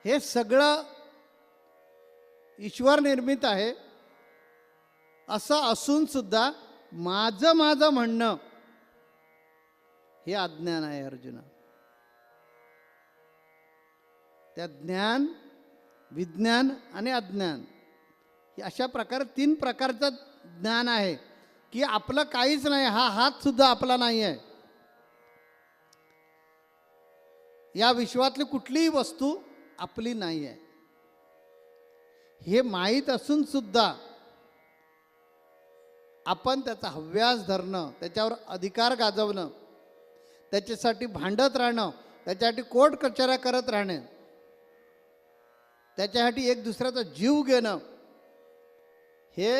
हे सगळं ईश्वर निर्मित आहे असं असून सुद्धा माझं माझं म्हणणं हे अज्ञान आहे अर्जुना. त्या ज्ञान, विज्ञान आणि अज्ञान हे अशा प्रकारे 3 प्रकारचं ज्ञान आहे की आपलं काहीच नाही, हा हात सुद्धा आपला नाही आहे. या विश्वातली कुठलीही वस्तू आपली नाही आहे हे माहीत असून सुद्धा आपण त्याचा हव्यास धरणं, त्याच्यावर अधिकार गाजवणं, त्याच्यासाठी भांडत राहणं, त्याच्यासाठी कोर्ट कचऱ्या करत राहणे, त्याच्यासाठी एक दुसऱ्याचा जीव घेणं हे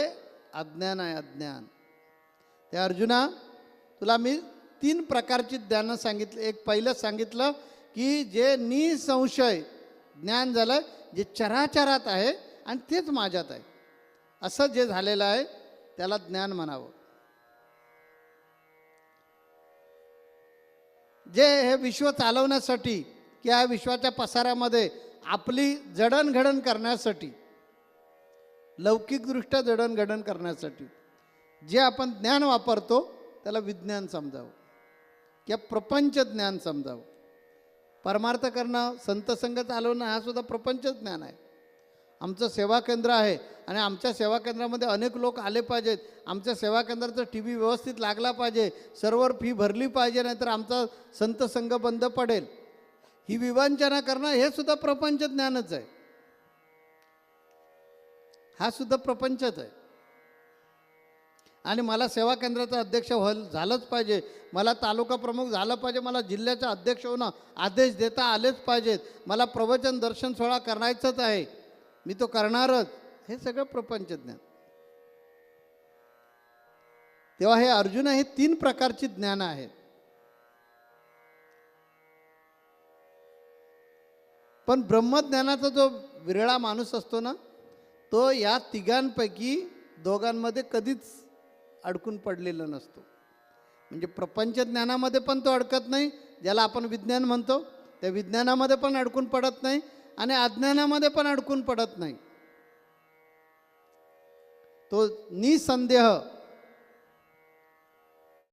अज्ञान आहे. अज्ञान. ते अर्जुना, तुला मी 3 प्रकारची ज्ञान सांगितले. एक पहिलं सांगितलं की जे निसंशय ज्ञान झालं, जे चराचरात आहे आणि तेच माझ्यात आहे असं जे झालेलं आहे त्याला ज्ञान म्हणावं. जे हे विश्व चालवण्यासाठी की या विश्वाच्या पसाऱ्यामध्ये आपली जडणघडण करण्यासाठी, लौकिकदृष्ट्या जडणघडण करण्यासाठी जे आपण ज्ञान वापरतो त्याला विज्ञान समजावं किंवा प्रपंच ज्ञान समजावं. परमार्थ करणं, संतसंग चालवणं हा सुद्धा प्रपंच ज्ञान आहे. आमचं सेवा केंद्र आहे आणि आमच्या सेवा केंद्रामध्ये अनेक लोक आले पाहिजेत, आमच्या सेवा केंद्राचा TV व्यवस्थित लागला पाहिजे, सर्व्हर फी भरली पाहिजे, नाहीतर आमचा संतसंग बंद पडेल. ही विवंचना करणं हे सुद्धा प्रपंच ज्ञानच आहे. हा सुद्धा प्रपंचच आहे. आणि मला सेवा केंद्राचा अध्यक्ष झालंच पाहिजे, मला तालुका प्रमुख झालं पाहिजे, मला जिल्ह्याचा अध्यक्ष होणं आदेश देता आलेच पाहिजेत, मला प्रवचन दर्शन सोहळा करायचंच आहे, मी तो करणारच, हे सगळं प्रपंच ज्ञान. तेव्हा हे अर्जुन हे 3 प्रकारची ज्ञान आहेत. पण ब्रह्मज्ञानाचा जो विरळा माणूस असतो ना, तो या तिघांपैकी दोघांमध्ये कधीच अडकून पडलेला नसतो. म्हणजे प्रपंच ज्ञानामध्ये पण तो अडकत नाही, ज्याला आपण विज्ञान म्हणतो, त्या विज्ञानामध्ये पण अडकून पडत नाही आणि अज्ञानामध्ये पण अडकून पडत नाही. तो निसंदेह